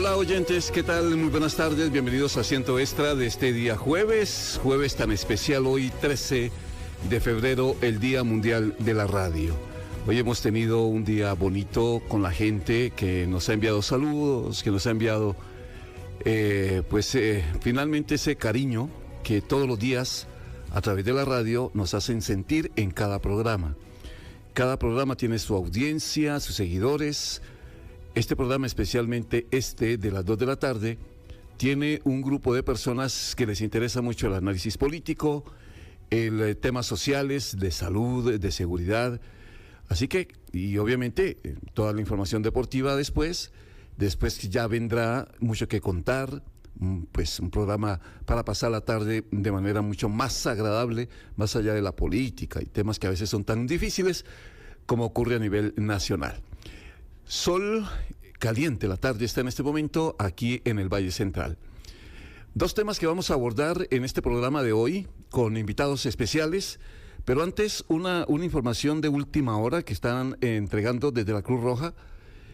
Hola oyentes, ¿qué tal? Muy buenas tardes, bienvenidos a Asiento Extra de este día jueves tan especial hoy 13 de febrero, el Día Mundial de la Radio. Hoy hemos tenido un día bonito con la gente que nos ha enviado saludos, que nos ha enviado finalmente ese cariño que todos los días a través de la radio nos hacen sentir en cada programa. Cada programa tiene su audiencia, sus seguidores. Este programa, especialmente de las 2 de la tarde, tiene un grupo de personas que les interesa mucho el análisis político, temas sociales, de salud, de seguridad. Así que, y obviamente, toda la información deportiva después ya vendrá mucho que contar, pues un programa para pasar la tarde de manera mucho más agradable, más allá de la política y temas que a veces son tan difíciles como ocurre a nivel nacional. Sol caliente, la tarde está en este momento aquí en el Valle Central. Dos temas que vamos a abordar en este programa de hoy con invitados especiales, pero antes una información de última hora que están entregando desde la Cruz Roja,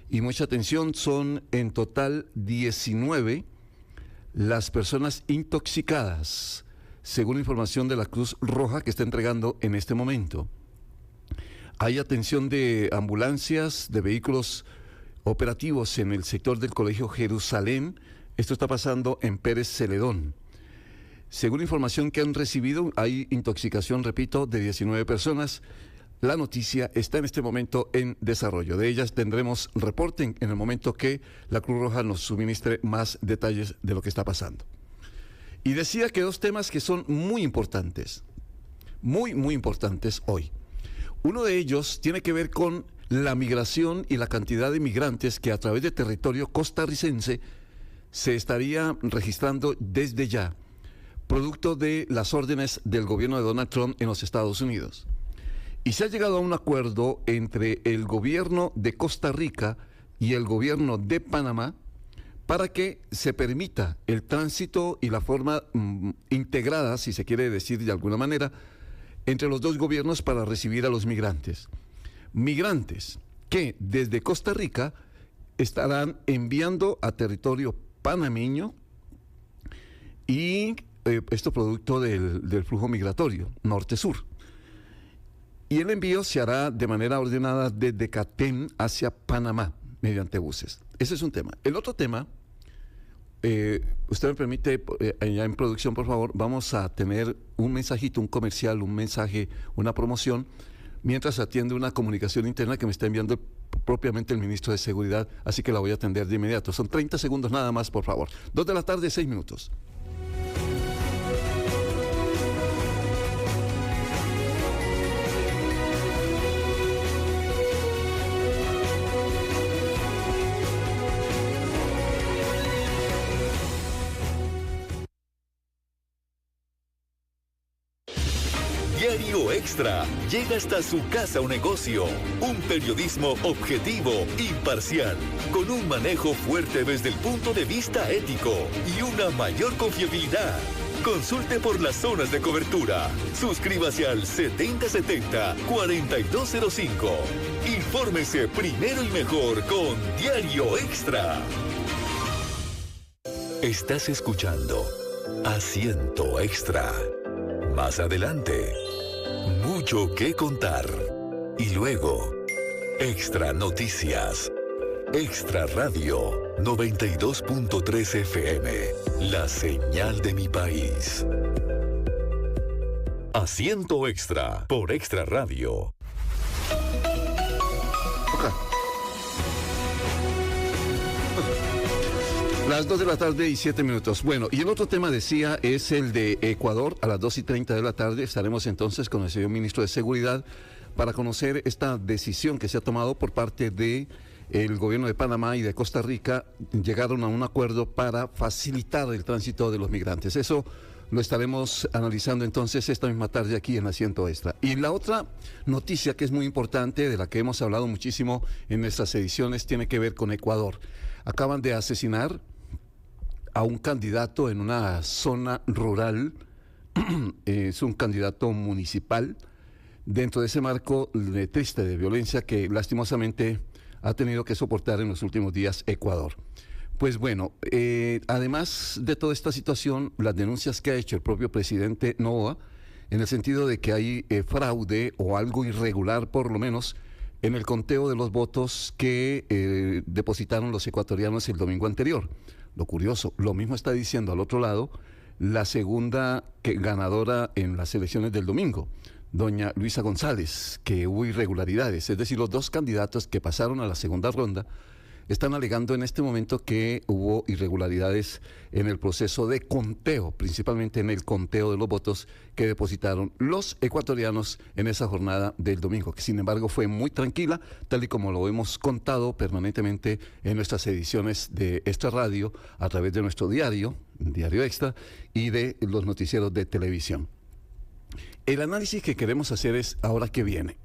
y mucha atención, son en total 19 las personas intoxicadas, según información de la Cruz Roja que está entregando en este momento. Hay atención de ambulancias, de vehículos operativos en el sector del Colegio Jerusalén. Esto está pasando en Pérez Celedón. Según información que han recibido, hay intoxicación, repito, de 19 personas. La noticia está en este momento en desarrollo. De ellas tendremos reporte en el momento que la Cruz Roja nos suministre más detalles de lo que está pasando. Y decía que dos temas que son muy importantes, muy importantes hoy. Uno de ellos tiene que ver con la migración y la cantidad de migrantes que a través de territorio costarricense se estaría registrando desde ya, producto de las órdenes del gobierno de Donald Trump en los Estados Unidos. Y se ha llegado a un acuerdo entre el gobierno de Costa Rica y el gobierno de Panamá para que se permita el tránsito y la forma integrada, si se quiere decir de alguna manera, entre los dos gobiernos para recibir a los migrantes. Migrantes que desde Costa Rica estarán enviando a territorio panameño y esto producto del flujo migratorio norte-sur. Y el envío se hará de manera ordenada desde Catén hacia Panamá mediante buses. Ese es un tema. El otro tema, usted me permite, allá en producción, por favor, vamos a tener un mensajito, un comercial, un mensaje, una promoción, mientras atiende una comunicación interna que me está enviando propiamente el ministro de Seguridad, así que la voy a atender de inmediato. Son 30 segundos nada más, por favor. 2 de la tarde, 6 minutos. Diario Extra llega hasta su casa o negocio. Un periodismo objetivo, imparcial, con un manejo fuerte desde el punto de vista ético y una mayor confiabilidad. Consulte por las zonas de cobertura. Suscríbase al 7070-4205. Infórmese primero y mejor con Diario Extra. Estás escuchando Asiento Extra. Más adelante, mucho que contar. Y luego, Extra Noticias. Extra Radio 92.3 FM. La señal de mi país. Asiento Extra por Extra Radio. Las 2 de la tarde y 7 minutos. Bueno, y el otro tema, decía, es el de Ecuador. A las 2:30 de la tarde estaremos entonces con el señor ministro de Seguridad para conocer esta decisión que se ha tomado por parte de el gobierno de Panamá y de Costa Rica. Llegaron a un acuerdo para facilitar el tránsito de los migrantes. Eso lo estaremos analizando entonces esta misma tarde aquí en Asiento Extra. Y la otra noticia que es muy importante, de la que hemos hablado muchísimo en nuestras ediciones, tiene que ver con Ecuador. Acaban de asesinar a un candidato en una zona rural, es un candidato municipal, dentro de ese marco triste de violencia que lastimosamente ha tenido que soportar en los últimos días Ecuador. Pues bueno, además de toda esta situación, las denuncias que ha hecho el propio presidente Noboa, en el sentido de que hay fraude o algo irregular, por lo menos, en el conteo de los votos que depositaron los ecuatorianos el domingo anterior. Lo curioso, lo mismo está diciendo al otro lado la segunda ganadora en las elecciones del domingo, doña Luisa González, que hubo irregularidades. Es decir, los dos candidatos que pasaron a la segunda ronda están alegando en este momento que hubo irregularidades en el proceso de conteo, principalmente en el conteo de los votos que depositaron los ecuatorianos en esa jornada del domingo, que sin embargo fue muy tranquila, tal y como lo hemos contado permanentemente en nuestras ediciones de esta radio, a través de nuestro diario, Diario Extra, y de los noticieros de televisión. El análisis que queremos hacer es ahora que viene.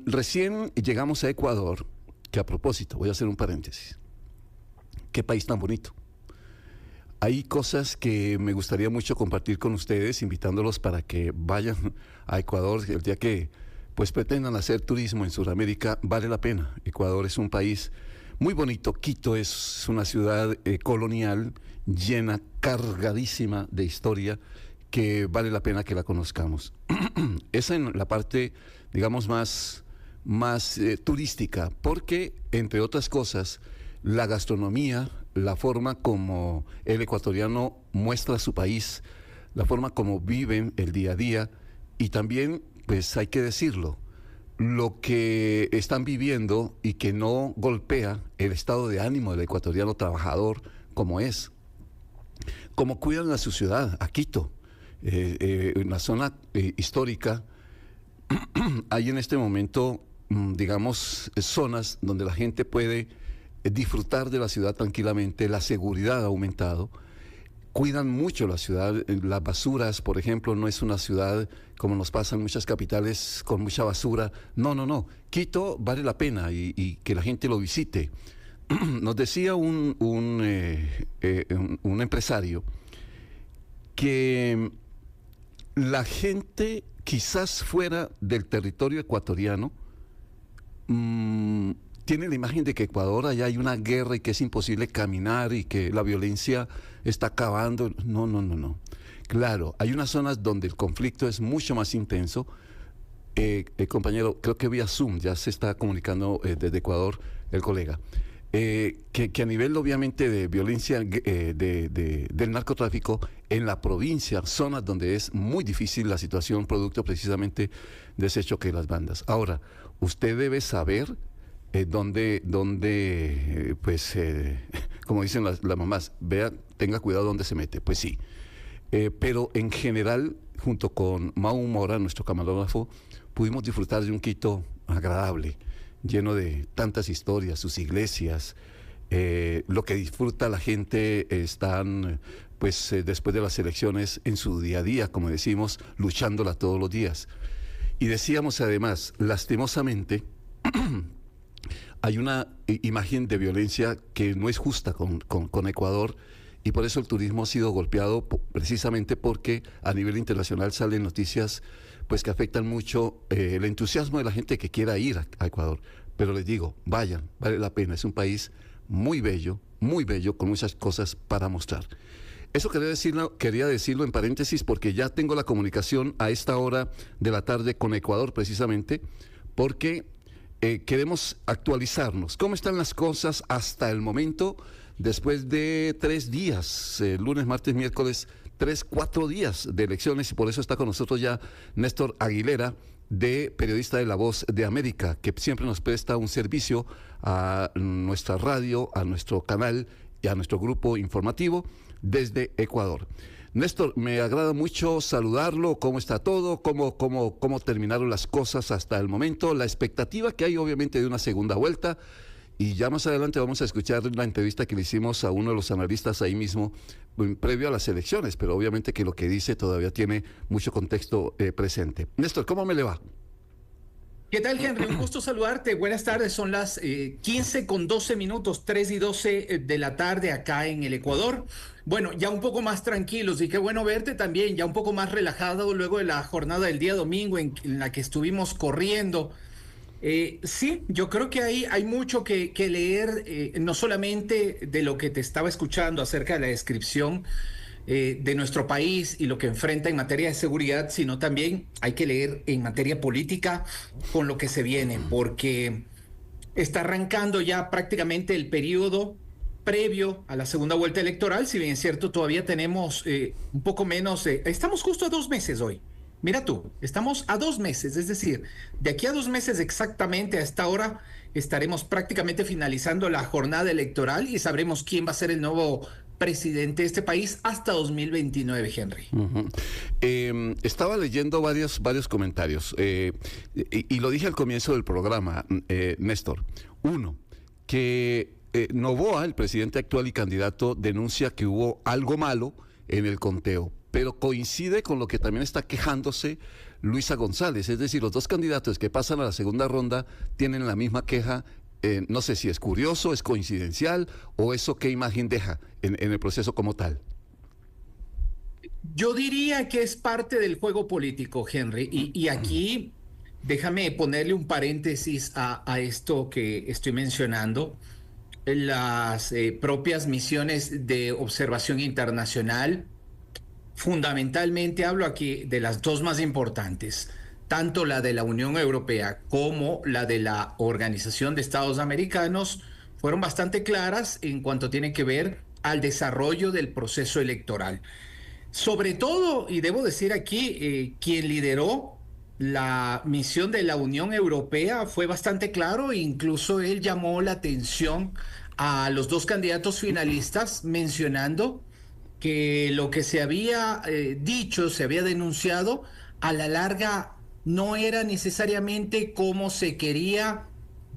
Recién llegamos a Ecuador, que a propósito, voy a hacer un paréntesis. Qué país tan bonito. Hay cosas que me gustaría mucho compartir con ustedes, invitándolos para que vayan a Ecuador el día que pues pretendan hacer turismo en Sudamérica. Vale la pena. Ecuador es un país muy bonito. Quito es una ciudad colonial, llena, cargadísima de historia, que vale la pena que la conozcamos. Esa en la parte, digamos, más turística, porque, entre otras cosas, la gastronomía, la forma como el ecuatoriano muestra su país, la forma como viven el día a día, y también, pues hay que decirlo, lo que están viviendo y que no golpea el estado de ánimo del ecuatoriano trabajador como es. Cómo cuidan a su ciudad, a Quito, en la zona histórica. Hay en este momento digamos, zonas donde la gente puede disfrutar de la ciudad tranquilamente, la seguridad ha aumentado, cuidan mucho la ciudad, las basuras, por ejemplo, no es una ciudad como nos pasa en muchas capitales con mucha basura, no, Quito vale la pena y que la gente lo visite. Nos decía un empresario que la gente quizás fuera del territorio ecuatoriano tiene la imagen de que Ecuador allá hay una guerra y que es imposible caminar y que la violencia está acabando. No. Claro, hay unas zonas donde el conflicto es mucho más intenso. Compañero, creo que vía Zoom ya se está comunicando desde Ecuador el colega. Que a nivel obviamente de violencia del narcotráfico en la provincia, zonas donde es muy difícil la situación producto precisamente de ese choque de las bandas. Ahora, usted debe saber dónde como dicen las mamás, tenga cuidado dónde se mete, pues sí. Pero en general, junto con Mau Mora, nuestro camarógrafo, pudimos disfrutar de un Quito agradable, lleno de tantas historias, sus iglesias, lo que disfruta la gente, están después de las elecciones en su día a día, como decimos, luchándola todos los días. Y decíamos además, lastimosamente, hay una imagen de violencia que no es justa con Ecuador, y por eso el turismo ha sido golpeado precisamente porque a nivel internacional salen noticias pues que afectan mucho el entusiasmo de la gente que quiera ir a Ecuador. Pero les digo, vayan, vale la pena, es un país muy bello, con muchas cosas para mostrar. Eso quería decirlo en paréntesis porque ya tengo la comunicación a esta hora de la tarde con Ecuador precisamente, porque queremos actualizarnos. ¿Cómo están las cosas hasta el momento? Después de 3 días, lunes, martes, miércoles, 4 días de elecciones, y por eso está con nosotros ya Néstor Aguilera, periodista de La Voz de América, que siempre nos presta un servicio a nuestra radio, a nuestro canal y a nuestro grupo informativo desde Ecuador. Néstor, me agrada mucho saludarlo. ¿Cómo está todo? ¿Cómo terminaron las cosas hasta el momento? La expectativa que hay obviamente de una segunda vuelta. Y ya más adelante vamos a escuchar la entrevista que le hicimos a uno de los analistas ahí mismo, previo a las elecciones, pero obviamente que lo que dice todavía tiene mucho contexto presente. Néstor, ¿cómo me le va? ¿Qué tal, Henry? Un gusto saludarte. Buenas tardes. Son las 15:12, 3:12 de la tarde acá en el Ecuador. Bueno, ya un poco más tranquilos y qué bueno verte también, ya un poco más relajado luego de la jornada del día domingo en la que estuvimos corriendo Sí, yo creo que hay mucho que leer, no solamente de lo que te estaba escuchando acerca de la descripción de nuestro país y lo que enfrenta en materia de seguridad, sino también hay que leer en materia política con lo que se viene, porque está arrancando ya prácticamente el periodo previo a la segunda vuelta electoral. Si bien es cierto, todavía tenemos un poco menos, estamos justo a 2 meses hoy. Mira tú, estamos a 2 meses, es decir, de aquí a 2 meses exactamente a esta hora estaremos prácticamente finalizando la jornada electoral y sabremos quién va a ser el nuevo presidente de este país hasta 2029, Henry. Ujú. Estaba leyendo varios comentarios y lo dije al comienzo del programa, Néstor. Uno, que Noboa, el presidente actual y candidato, denuncia que hubo algo malo en el conteo, pero coincide con lo que también está quejándose Luisa González. Es decir, los dos candidatos que pasan a la segunda ronda tienen la misma queja. No sé si es curioso, es coincidencial o eso qué imagen deja en el proceso como tal. Yo diría que es parte del juego político, Henry, y aquí déjame ponerle un paréntesis a esto que estoy mencionando. Las propias misiones de observación internacional, fundamentalmente hablo aquí de las dos más importantes, tanto la de la Unión Europea como la de la Organización de Estados Americanos, fueron bastante claras en cuanto tiene que ver al desarrollo del proceso electoral. Sobre todo, y debo decir aquí, quien lideró la misión de la Unión Europea fue bastante claro, e incluso él llamó la atención a los dos candidatos finalistas mencionando que lo que se había dicho, se había denunciado, a la larga no era necesariamente cómo se quería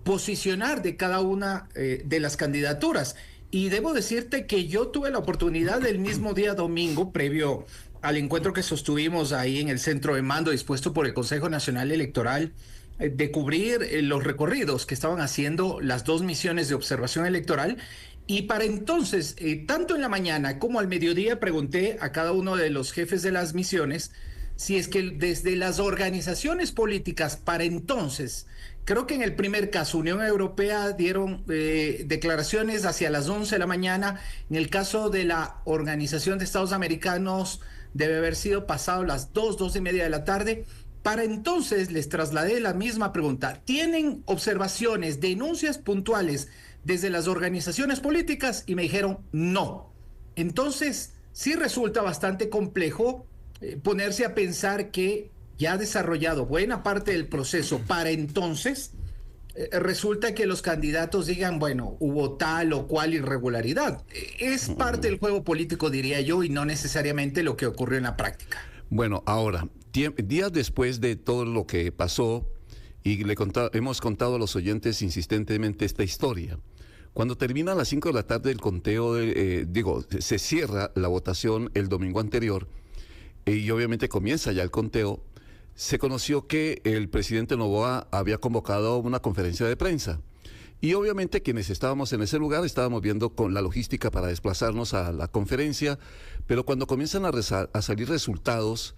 posicionar de cada una de las candidaturas. Y debo decirte que yo tuve la oportunidad el mismo día domingo, previo al encuentro que sostuvimos ahí en el centro de mando dispuesto por el Consejo Nacional Electoral, de cubrir los recorridos que estaban haciendo las dos misiones de observación electoral. Y para entonces, tanto en la mañana como al mediodía, pregunté a cada uno de los jefes de las misiones si es que desde las organizaciones políticas para entonces, creo que en el primer caso, Unión Europea dieron declaraciones hacia las 11 de la mañana. En el caso de la Organización de Estados Americanos, debe haber sido pasado las 2:30 de la tarde. Para entonces les trasladé la misma pregunta. ¿Tienen observaciones, denuncias puntuales desde las organizaciones políticas? Y me dijeron no. Entonces, sí resulta bastante complejo ponerse a pensar que ya ha desarrollado buena parte del proceso para entonces resulta que los candidatos digan, bueno, hubo tal o cual irregularidad. Es parte del juego político, diría yo, y no necesariamente lo que ocurrió en la práctica. Bueno, ahora, días después de todo lo que pasó, y hemos contado a los oyentes insistentemente esta historia. Cuando termina a las 5 de la tarde el conteo, se cierra la votación el domingo anterior, y obviamente comienza ya el conteo, se conoció que el presidente Noboa había convocado una conferencia de prensa. Y obviamente quienes estábamos en ese lugar estábamos viendo con la logística para desplazarnos a la conferencia, pero cuando comienzan a salir resultados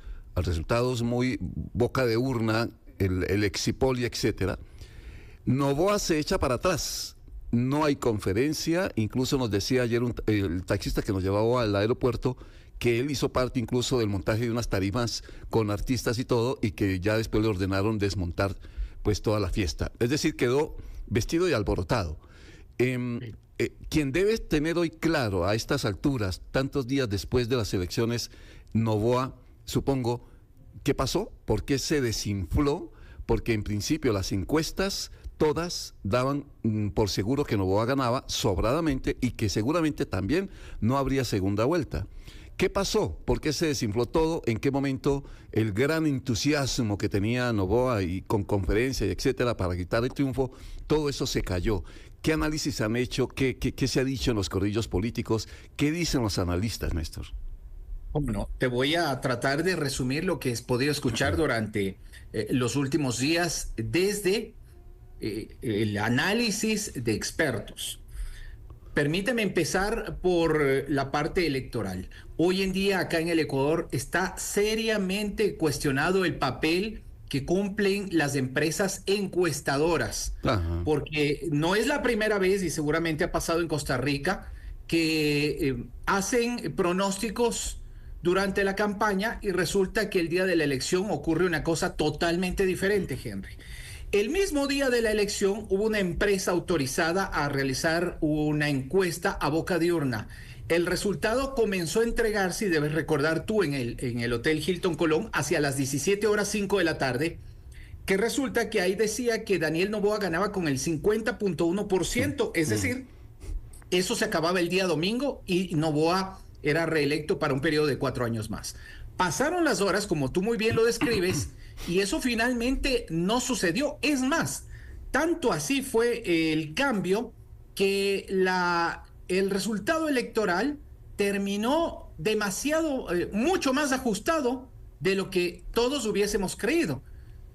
muy boca de urna, el Exipol, etcétera, Noboa se echa para atrás. No hay conferencia, incluso nos decía ayer el taxista que nos llevaba al aeropuerto que él hizo parte incluso del montaje de unas tarimas con artistas y todo, y que ya después le ordenaron desmontar pues toda la fiesta. Es decir, quedó vestido y alborotado. Quien debe tener hoy claro a estas alturas, tantos días después de las elecciones, Noboa, supongo, ¿qué pasó? ¿Por qué se desinfló? Porque en principio las encuestas todas daban por seguro que Noboa ganaba sobradamente y que seguramente también no habría segunda vuelta. ¿Qué pasó? ¿Por qué se desinfló todo? ¿En qué momento el gran entusiasmo que tenía Noboa y con conferencia y etcétera para quitar el triunfo, todo eso se cayó? ¿Qué análisis han hecho? ¿Qué se ha dicho en los corrillos políticos? ¿Qué dicen los analistas, Néstor? Bueno, te voy a tratar de resumir lo que has podido escuchar durante los últimos días desde el análisis de expertos. Permíteme empezar por la parte electoral. Hoy en día acá en el Ecuador está seriamente cuestionado el papel que cumplen las empresas encuestadoras, Ajá. porque no es la primera vez, y seguramente ha pasado en Costa Rica, que hacen pronósticos durante la campaña y resulta que el día de la elección ocurre una cosa totalmente diferente, Henry. El mismo día de la elección hubo una empresa autorizada a realizar una encuesta a boca de urna. El resultado comenzó a entregarse, y debes recordar tú, en el Hotel Hilton Colón, hacia las 17:05 de la tarde, que resulta que ahí decía que Daniel Noboa ganaba con el 50.1%, es decir, eso se acababa el día domingo y Noboa era reelecto para un periodo de 4 años más. Pasaron las horas, como tú muy bien lo describes, y eso finalmente no sucedió. Es más, tanto así fue el cambio que el resultado electoral terminó demasiado, mucho más ajustado de lo que todos hubiésemos creído.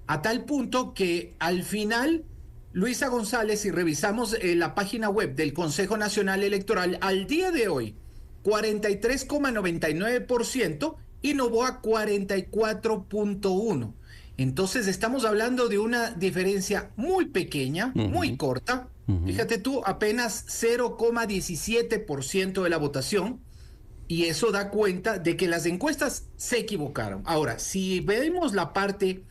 A tal punto que al final, Luisa González, si revisamos la página web del Consejo Nacional Electoral, al día de hoy, 43,99% y Noboa 44.1%. Entonces estamos hablando de una diferencia muy pequeña, muy corta. Fíjate tú, apenas 0,17% de la votación. Y eso da cuenta de que las encuestas se equivocaron. Ahora, si vemos la parte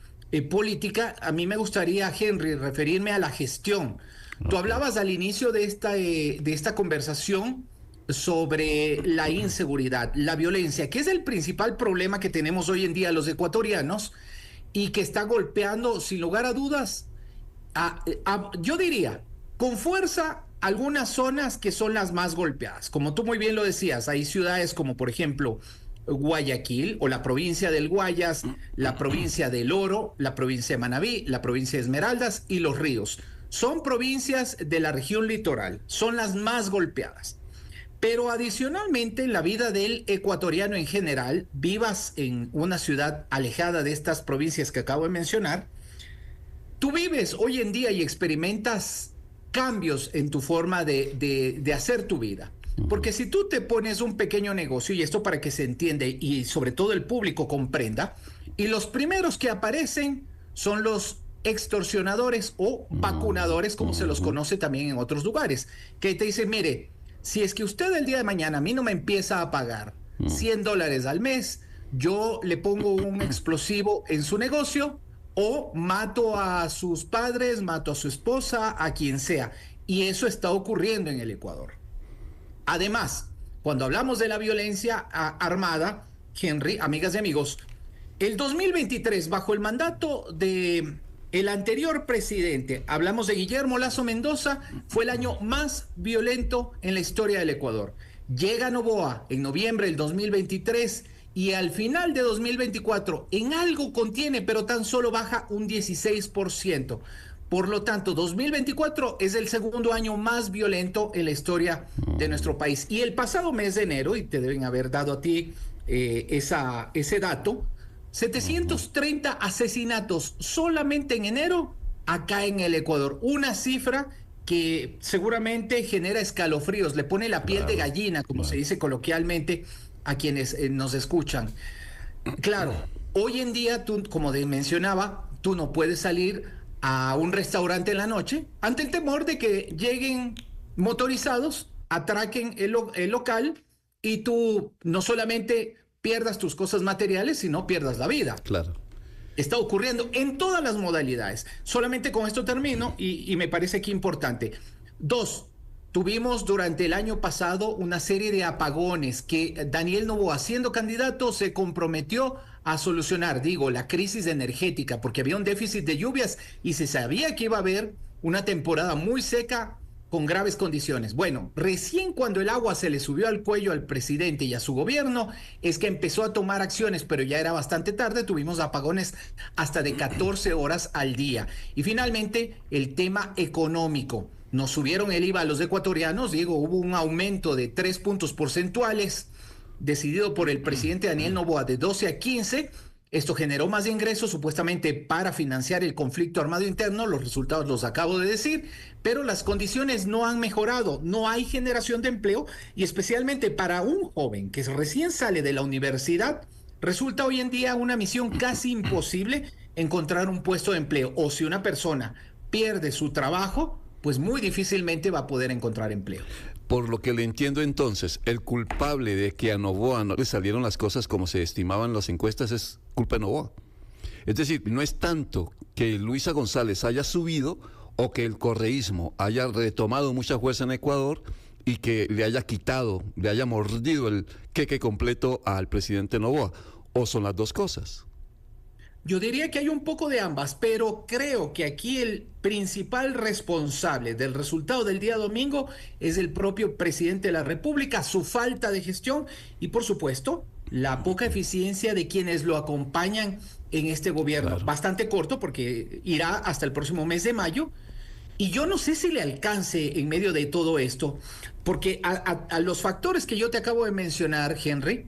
política, a mí me gustaría, Henry, referirme a la gestión. Tú hablabas al inicio de esta conversación sobre la inseguridad, la violencia, que es el principal problema que tenemos hoy en día los ecuatorianos y que está golpeando, sin lugar a dudas, yo diría, con fuerza, algunas zonas que son las más golpeadas. Como tú muy bien lo decías, hay ciudades como, por ejemplo, Guayaquil o la provincia del Guayas, la provincia del Oro, la provincia de Manabí, la provincia de Esmeraldas y Los Ríos. Son provincias de la región litoral, son las más golpeadas. Pero adicionalmente, en la vida del ecuatoriano en general, vivas en una ciudad alejada de estas provincias que acabo de mencionar, tú vives hoy en día y experimentas cambios en tu forma de hacer tu vida. Porque si tú te pones un pequeño negocio, y esto para que se entienda y sobre todo el público comprenda, y los primeros que aparecen son los extorsionadores o vacunadores, como se los conoce también en otros lugares, que te dicen, mire, si es que usted el día de mañana a mí no me empieza a pagar $100 al mes, yo le pongo un explosivo en su negocio o mato a sus padres, mato a su esposa, a quien sea. Y eso está ocurriendo en el Ecuador. Además, cuando hablamos de la violencia armada, Henry, amigas y amigos, el 2023, bajo el mandato de el anterior presidente, hablamos de Guillermo Lasso Mendoza, fue el año más violento en la historia del Ecuador. Llega Noboa en noviembre del 2023 y al final de 2024 en algo contiene, pero tan solo baja un 16%. Por lo tanto, 2024 es el segundo año más violento en la historia de nuestro país. Y el pasado mes de enero, y te deben haber dado a ti ese dato, 730 asesinatos solamente en enero acá en el Ecuador. Una cifra que seguramente genera escalofríos, le pone la piel de gallina, como se dice coloquialmente, a quienes nos escuchan. Claro, hoy en día, tú, como mencionaba, tú no puedes salir a un restaurante en la noche ante el temor de que lleguen motorizados, atraquen el local y tú no solamente pierdas tus cosas materiales, sino pierdas la vida. Claro. Está ocurriendo en todas las modalidades. Solamente con esto termino y me parece que importante. 2, tuvimos durante el año pasado una serie de apagones que Daniel Noboa, siendo candidato, se comprometió a solucionar, la crisis energética, porque había un déficit de lluvias y se sabía que iba a haber una temporada muy seca con graves condiciones. Bueno, recién cuando el agua se le subió al cuello al presidente y a su gobierno, es que empezó a tomar acciones, pero ya era bastante tarde, tuvimos apagones hasta de 14 horas al día. Y finalmente, el tema económico. Nos subieron el IVA a los ecuatorianos, hubo un aumento de 3 puntos porcentuales, decidido por el presidente Daniel Noboa, de 12 a 15. Esto generó más ingresos supuestamente para financiar el conflicto armado interno, los resultados los acabo de decir, pero las condiciones no han mejorado, no hay generación de empleo y especialmente para un joven que recién sale de la universidad, Resulta hoy en día una misión casi imposible encontrar un puesto de empleo. O si una persona pierde su trabajo, pues muy difícilmente va a poder encontrar empleo. Por lo que le entiendo entonces, el culpable de que a Noboa no le salieron las cosas como se estimaban las encuestas es culpa de Noboa. Es decir, no es tanto que Luisa González haya subido o que el correísmo haya retomado mucha fuerza en Ecuador y que le haya quitado, le haya mordido el queque completo al presidente Noboa. ¿O son las dos cosas? Yo diría que hay un poco de ambas, pero creo que aquí el principal responsable del resultado del día domingo es el propio presidente de la República, su falta de gestión y, por supuesto, la poca eficiencia de quienes lo acompañan en este gobierno. Claro. Bastante corto porque irá hasta el próximo mes de mayo. Y yo no sé si le alcance en medio de todo esto, porque a los factores que yo te acabo de mencionar, Henry,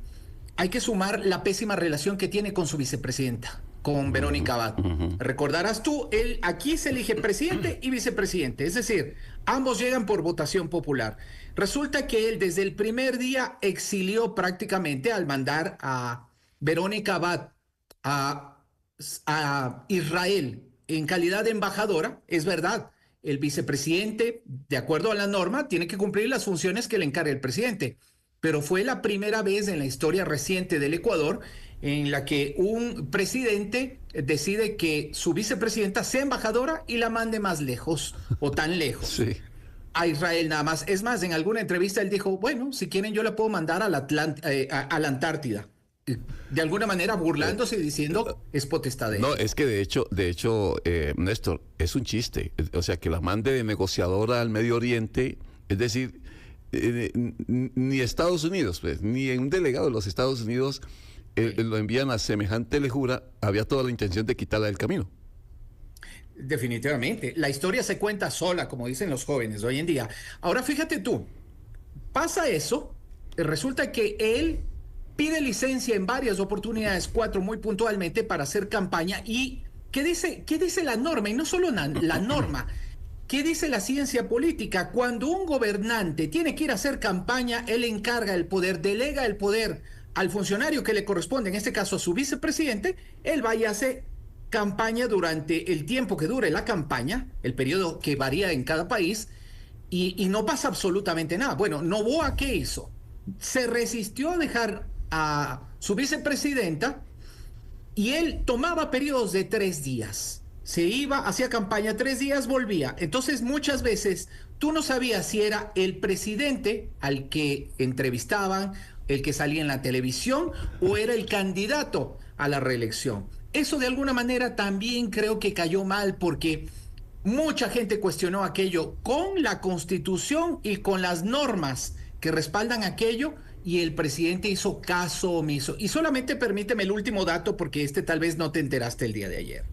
hay que sumar la pésima relación que tiene con su vicepresidenta, con Verónica Abad. Recordarás tú, aquí se elige presidente y vicepresidente, es decir, ambos llegan por votación popular. Resulta que él desde el primer día exilió prácticamente al mandar a Verónica Abad a Israel en calidad de embajadora. Es verdad, el vicepresidente, de acuerdo a la norma, tiene que cumplir las funciones que le encarga el presidente, pero fue la primera vez en la historia reciente del Ecuador en la que un presidente decide que su vicepresidenta sea embajadora y la mande más lejos o tan lejos. Sí. A Israel nada más. Es más, en alguna entrevista él dijo, bueno, si quieren yo la puedo mandar a la Antártida. De alguna manera burlándose y diciendo es potestad de él. No, es que de hecho, Néstor, es un chiste. O sea, que la mande de negociadora al Medio Oriente, es decir, ni Estados Unidos, pues, ni un delegado de los Estados Unidos lo envían a semejante lejura. Había toda la intención de quitarla del camino. Definitivamente. La historia se cuenta sola, como dicen los jóvenes hoy en día. Ahora fíjate tú, pasa eso, resulta que él pide licencia en varias oportunidades, 4 muy puntualmente, para hacer campaña. ¿Y qué dice la norma? Y no solo la norma, ¿qué dice la ciencia política? Cuando un gobernante tiene que ir a hacer campaña, él encarga el poder, delega el poder al funcionario que le corresponde, en este caso a su vicepresidente. Él va y hace campaña durante el tiempo que dure la campaña, el periodo que varía en cada país, y no pasa absolutamente nada. Bueno, Noboa, ¿qué hizo? Se resistió a dejar a su vicepresidenta y él tomaba periodos de 3 días. Se iba, hacía campaña 3 días, volvía. Entonces muchas veces tú no sabías si era el presidente al que entrevistaban, el que salía en la televisión, o era el candidato a la reelección. Eso de alguna manera también creo que cayó mal porque mucha gente cuestionó aquello con la Constitución y con las normas que respaldan aquello, y el presidente hizo caso omiso. Y solamente permíteme el último dato porque tal vez no te enteraste el día de ayer.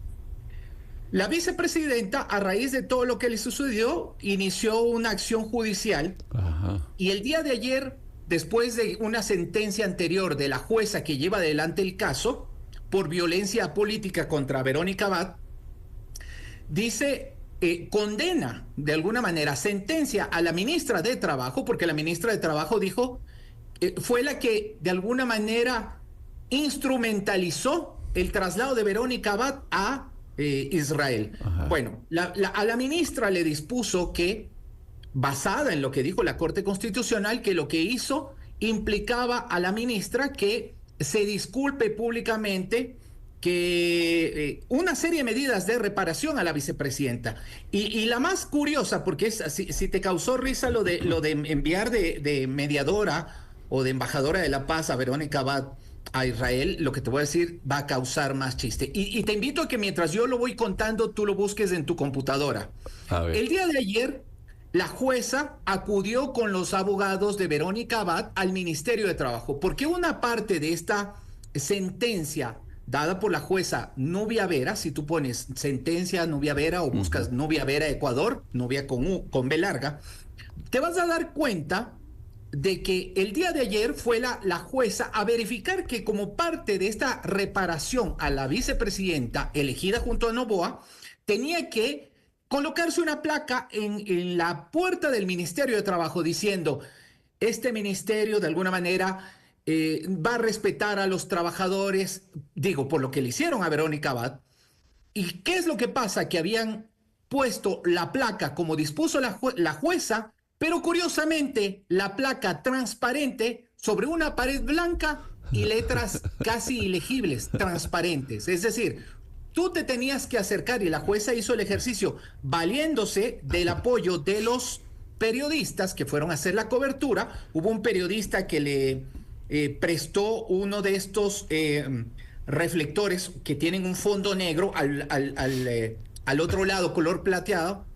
La vicepresidenta, a raíz de todo lo que le sucedió, inició una acción judicial. Ajá. Y el día de ayer, después de una sentencia anterior de la jueza que lleva adelante el caso por violencia política contra Verónica Abad, dice, condena de alguna manera, sentencia a la ministra de Trabajo, porque la ministra de Trabajo dijo, fue la que de alguna manera instrumentalizó el traslado de Verónica Abad a Israel. Ajá. Bueno, a la ministra le dispuso que, basada en lo que dijo la Corte Constitucional, que lo que hizo implicaba a la ministra que se disculpe públicamente, que una serie de medidas de reparación a la vicepresidenta. Y la más curiosa, porque si te causó risa lo de enviar de mediadora o de embajadora de la paz a Verónica Abad a Israel, lo que te voy a decir va a causar más chiste. Y te invito a que mientras yo lo voy contando, tú lo busques en tu computadora. El día de ayer, la jueza acudió con los abogados de Verónica Abad al Ministerio de Trabajo, porque una parte de esta sentencia dada por la jueza Nubia Vera, si tú pones sentencia Nubia Vera o buscas Nubia Vera Ecuador, Nubia con B larga, te vas a dar cuenta de que el día de ayer fue la jueza a verificar que como parte de esta reparación a la vicepresidenta elegida junto a Noboa, tenía que colocarse una placa en la puerta del Ministerio de Trabajo diciendo, este ministerio de alguna manera va a respetar a los trabajadores, digo, por lo que le hicieron a Verónica Abad. ¿Y qué es lo que pasa? Que habían puesto la placa como dispuso la jueza, pero curiosamente la placa transparente sobre una pared blanca y letras casi ilegibles, transparentes. Es decir, tú te tenías que acercar y la jueza hizo el ejercicio valiéndose del apoyo de los periodistas que fueron a hacer la cobertura. Hubo un periodista que le prestó uno de estos reflectores que tienen un fondo negro al otro lado, color plateado,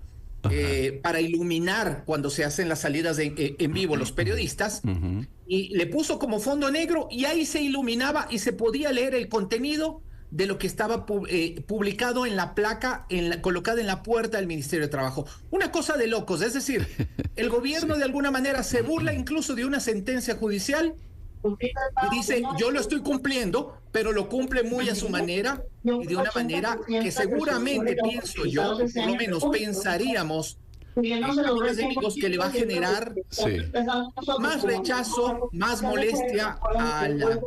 para iluminar cuando se hacen las salidas en vivo los periodistas. Y le puso como fondo negro y ahí se iluminaba y se podía leer el contenido de lo que estaba publicado en la placa colocada en la puerta del Ministerio de Trabajo. Una cosa de locos, es decir, el gobierno de alguna manera se burla incluso de una sentencia judicial y dice, yo lo estoy cumpliendo, pero lo cumple muy a su manera y de una manera que seguramente, pienso yo, por lo menos pensaríamos, amigos enemigos, que le va a generar más rechazo, más molestia al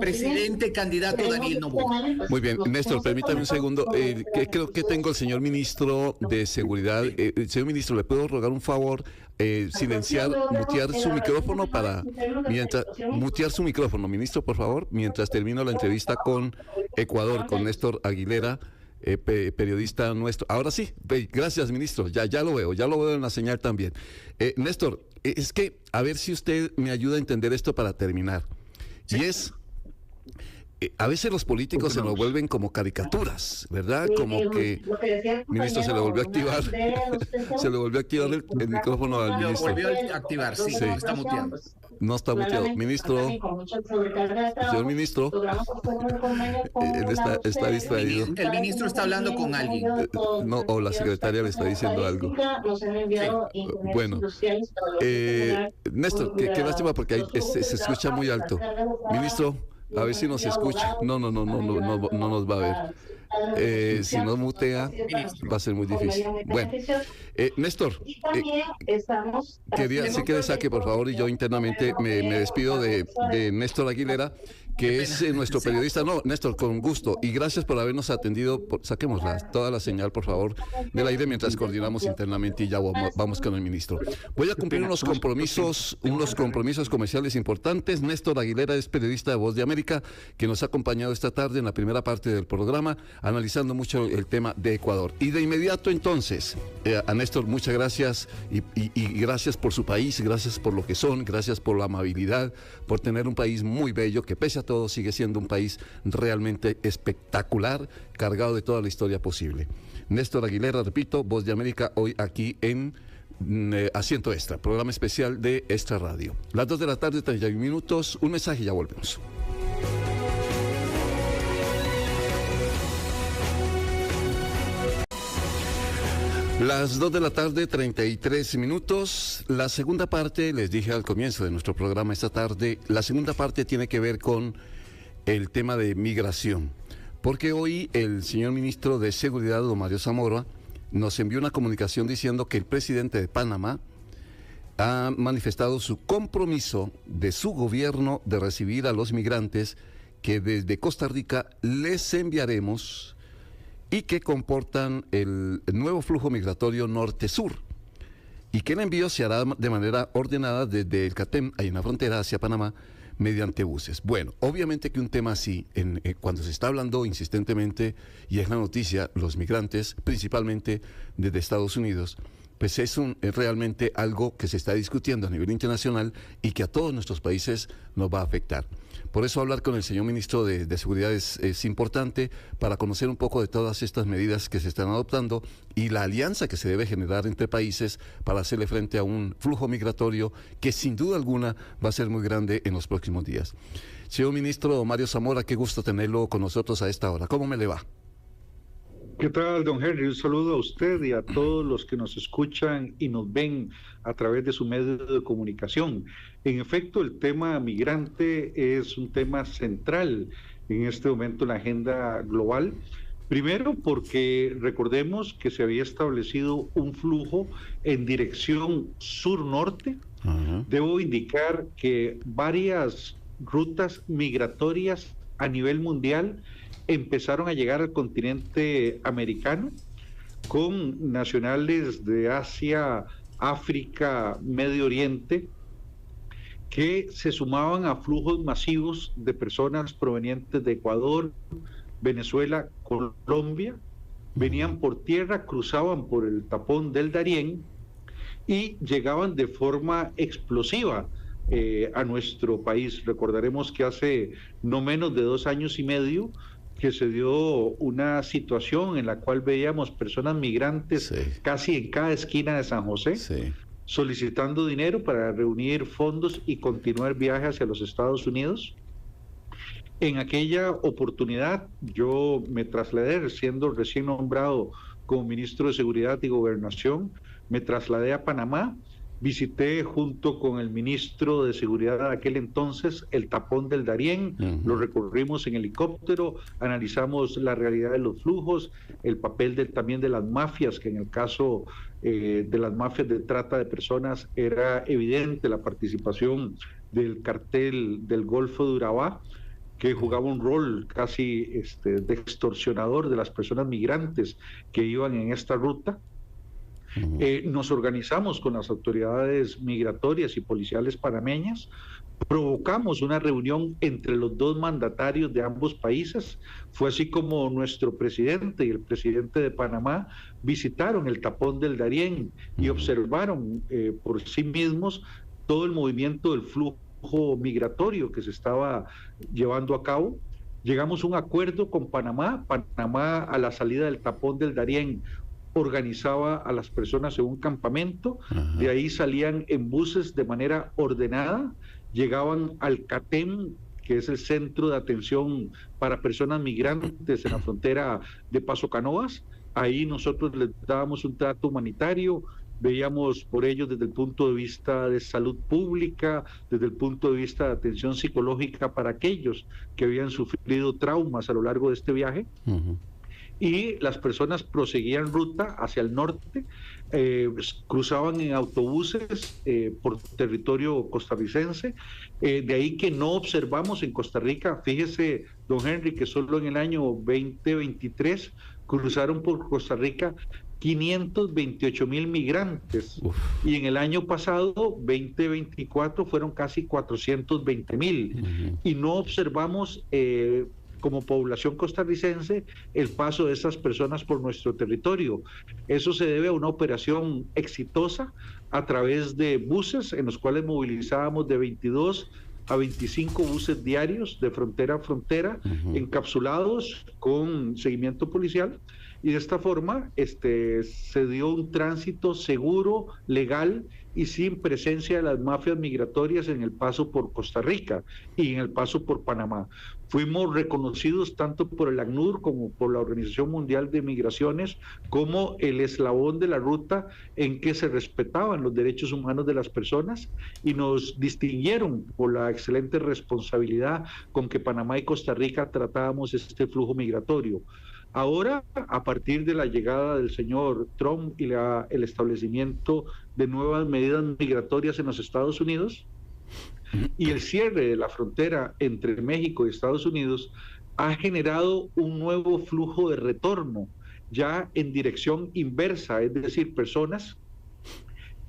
presidente candidato Daniel Noboa. Muy bien, Néstor, permítame un segundo. Creo que tengo al señor ministro de Seguridad. Señor ministro, ¿le puedo rogar un favor? Mutear su micrófono mutear su micrófono, ministro, por favor, mientras termino la entrevista con Ecuador, con Néstor Aguilera, periodista nuestro. Ahora sí, gracias, ministro, ya lo veo en la señal también. Néstor, es que a ver si usted me ayuda a entender esto para terminar. ¿Sí? Y es, a veces los políticos se nos vuelven como caricaturas, ¿verdad? Como que, ministro, se le volvió a activar, el micrófono al ministro. Lo volvió a activar, sí. Está muteado. No está muteado. Ministro, señor ministro, él está distraído. El ministro está hablando con alguien. No, o la secretaria le está diciendo algo. Sí. Bueno, Néstor, qué lástima porque ahí se escucha muy alto. Ministro, a ver si nos escucha. No nos va a ver. Si no mutea, va a ser muy difícil. Bueno, Néstor, quería sí que le saque, por favor, y yo internamente me despido de Néstor Aguilera, que es nuestro periodista. No, Néstor, con gusto, y gracias por habernos atendido. Saquemos toda la señal, por favor, del aire mientras coordinamos internamente y ya vamos con el ministro. Voy a cumplir unos compromisos comerciales importantes. Néstor Aguilera es periodista de Voz de América, que nos ha acompañado esta tarde en la primera parte del programa, analizando mucho el tema de Ecuador. Y de inmediato, entonces, a Néstor, muchas gracias y gracias por su país, gracias por lo que son, gracias por la amabilidad, por tener un país muy bello, que pese a todo sigue siendo un país realmente espectacular, cargado de toda la historia posible. Néstor Aguilera, repito, Voz de América, hoy aquí en Asiento Extra, programa especial de Extra Radio. Las 2 de la tarde, 31 minutos, un mensaje y ya volvemos. Las 2 de la tarde, 33 minutos. La segunda parte, les dije al comienzo de nuestro programa esta tarde, la segunda parte tiene que ver con el tema de migración. Porque hoy el señor ministro de Seguridad, don Mario Zamora, nos envió una comunicación diciendo que el presidente de Panamá ha manifestado su compromiso de su gobierno de recibir a los migrantes que desde Costa Rica les enviaremos y que comportan el nuevo flujo migratorio norte-sur, y que el envío se hará de manera ordenada desde el Catén, ahí en la frontera hacia Panamá, mediante buses. Bueno, obviamente que un tema así, cuando se está hablando insistentemente, y es la noticia, los migrantes, principalmente desde Estados Unidos, pues es realmente algo que se está discutiendo a nivel internacional y que a todos nuestros países nos va a afectar. Por eso hablar con el señor ministro de Seguridad es importante, para conocer un poco de todas estas medidas que se están adoptando y la alianza que se debe generar entre países para hacerle frente a un flujo migratorio que sin duda alguna va a ser muy grande en los próximos días. Señor ministro Mario Zamora, qué gusto tenerlo con nosotros a esta hora. ¿Cómo me le va? ¿Qué tal, don Henry? Un saludo a usted y a todos los que nos escuchan y nos ven a través de su medio de comunicación. En efecto, el tema migrante es un tema central en este momento en la agenda global. Primero, porque recordemos que se había establecido un flujo en dirección sur-norte. Debo indicar que varias rutas migratorias a nivel mundial empezaron a llegar al continente americano con nacionales de Asia, África, Medio Oriente, que se sumaban a flujos masivos de personas provenientes de Ecuador, Venezuela, Colombia, venían por tierra, cruzaban por el tapón del Darién y llegaban de forma explosiva a nuestro país. Recordaremos que hace no menos de 2 años y medio que se dio una situación en la cual veíamos personas migrantes casi en cada esquina de San José, solicitando dinero para reunir fondos y continuar viaje hacia los Estados Unidos. En aquella oportunidad yo me trasladé, siendo recién nombrado como ministro de Seguridad y Gobernación, me trasladé a Panamá, visité junto con el ministro de Seguridad de aquel entonces el tapón del Darién, lo recorrimos en helicóptero, analizamos la realidad de los flujos, el papel también de las mafias, que en el caso de las mafias de trata de personas era evidente la participación del cartel del Golfo de Urabá, que jugaba un rol casi de extorsionador de las personas migrantes que iban en esta ruta. Nos organizamos con las autoridades migratorias y policiales panameñas, provocamos una reunión entre los dos mandatarios de ambos países. Fue así como nuestro presidente y el presidente de Panamá visitaron el tapón del Darién y observaron por sí mismos todo el movimiento del flujo migratorio que se estaba llevando a cabo. Llegamos a un acuerdo con Panamá. Panamá, a la salida del tapón del Darién, organizaba a las personas en un campamento, de ahí salían en buses de manera ordenada, llegaban al CATEM, que es el centro de atención para personas migrantes en la frontera de Paso Canoas. Ahí nosotros les dábamos un trato humanitario, veíamos por ellos desde el punto de vista de salud pública, desde el punto de vista de atención psicológica para aquellos que habían sufrido traumas a lo largo de este viaje. Y las personas proseguían ruta hacia el norte, cruzaban en autobuses por territorio costarricense, de ahí que no observamos en Costa Rica, fíjese, don Henry, que solo en el año 2023 cruzaron por Costa Rica 528,000 migrantes. Y en el año pasado, 2024, fueron casi 420,000. Y no observamos como población costarricense el paso de esas personas por nuestro territorio. Eso se debe a una operación exitosa a través de buses en los cuales movilizábamos de 22 a 25 buses diarios de frontera a frontera, encapsulados con seguimiento policial, y de esta forma se dio un tránsito seguro, legal y sin presencia de las mafias migratorias en el paso por Costa Rica y en el paso por Panamá. Fuimos reconocidos tanto por el ACNUR como por la Organización Mundial de Migraciones como el eslabón de la ruta en que se respetaban los derechos humanos de las personas, y nos distinguieron por la excelente responsabilidad con que Panamá y Costa Rica tratábamos este flujo migratorio. Ahora, a partir de la llegada del señor Trump y el establecimiento de nuevas medidas migratorias en los Estados Unidos y el cierre de la frontera entre México y Estados Unidos, ha generado un nuevo flujo de retorno, ya en dirección inversa, es decir, personas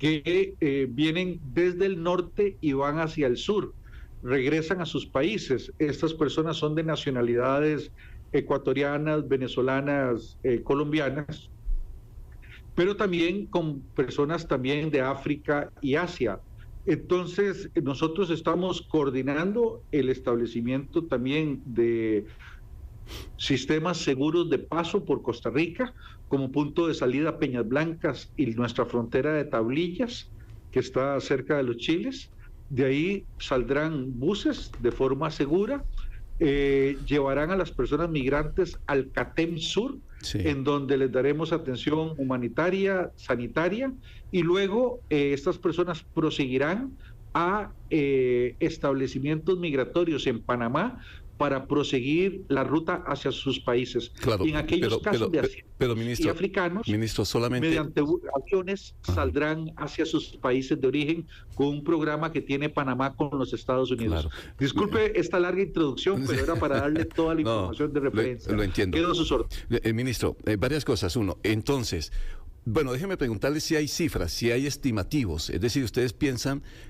que vienen desde el norte y van hacia el sur, regresan a sus países. Estas personas son de nacionalidades ecuatorianas, venezolanas, colombianas, pero también con personas también de África y Asia. Entonces, nosotros estamos coordinando el establecimiento también de sistemas seguros de paso por Costa Rica, como punto de salida a Peñas Blancas y nuestra frontera de Tablillas, que está cerca de los Chiles. De ahí saldrán buses de forma segura, llevarán a las personas migrantes al CATEM Sur, en donde les daremos atención humanitaria, sanitaria, y luego estas personas proseguirán a establecimientos migratorios en Panamá para proseguir la ruta hacia sus países. Claro, y en aquellos casos de pero, ministro, y africanos, ministro, solamente mediante aviones saldrán hacia sus países de origen con un programa que tiene Panamá con los Estados Unidos. Claro. Disculpe esta larga introducción, pero era para darle toda la información de referencia. Lo entiendo. Quedo a sus órdenes. Ministro, varias cosas. Uno, entonces, bueno, déjeme preguntarle si hay cifras, si hay estimativos. Es decir, ustedes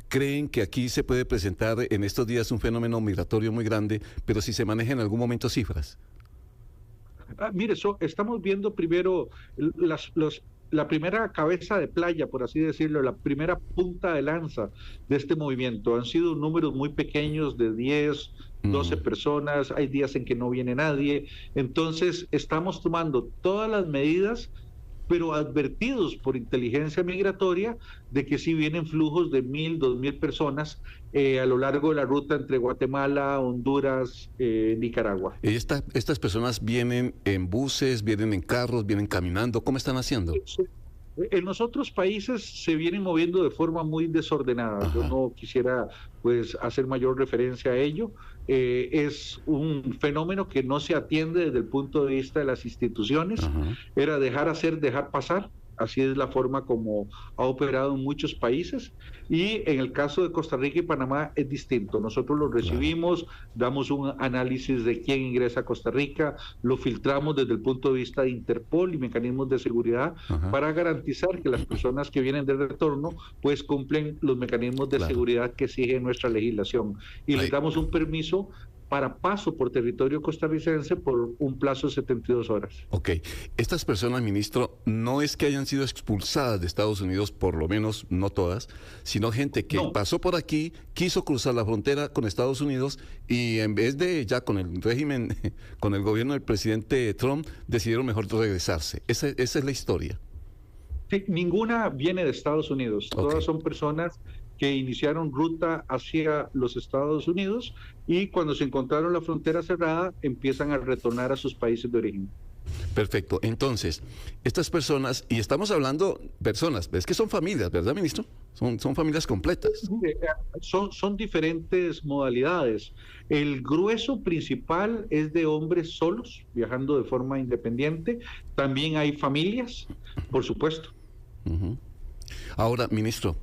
creen que aquí se puede presentar en estos días un fenómeno migratorio muy grande, pero si se maneja en algún momento cifras. Mire, estamos viendo primero la primera cabeza de playa, por así decirlo, la primera punta de lanza de este movimiento. Han sido números muy pequeños de 10, 12 personas, hay días en que no viene nadie. Entonces, estamos tomando todas las medidas, pero advertidos por inteligencia migratoria de que sí vienen flujos de 1,000, 2,000 personas a lo largo de la ruta entre Guatemala, Honduras, Nicaragua. ¿Estas personas vienen en buses, vienen en carros, vienen caminando? ¿Cómo están haciendo? En los otros países se vienen moviendo de forma muy desordenada. Yo no quisiera pues hacer mayor referencia a ello. Es un fenómeno que no se atiende desde el punto de vista de las instituciones. Era dejar hacer, dejar pasar. Así es la forma como ha operado en muchos países, y en el caso de Costa Rica y Panamá es distinto. Nosotros lo recibimos, damos un análisis de quién ingresa a Costa Rica, lo filtramos desde el punto de vista de Interpol y mecanismos de seguridad para garantizar que las personas que vienen de retorno pues cumplen los mecanismos de seguridad que exige nuestra legislación, y les damos un permiso para paso por territorio costarricense por un plazo de 72 horas. Ok. Estas personas, ministro, no es que hayan sido expulsadas de Estados Unidos, por lo menos no todas, sino gente que pasó por aquí, quiso cruzar la frontera con Estados Unidos y en vez de ya con el régimen, con el gobierno del presidente Trump, decidieron mejor regresarse. Esa es la historia. Sí, ninguna viene de Estados Unidos. Todas son personas que iniciaron ruta hacia los Estados Unidos y cuando se encontraron la frontera cerrada empiezan a retornar a sus países de origen. Perfecto. Entonces, estas personas, y estamos hablando personas, es que son familias, ¿verdad, ministro? Son familias completas. Son diferentes modalidades. El grueso principal es de hombres solos, viajando de forma independiente. También hay familias, por supuesto. Ahora, ministro,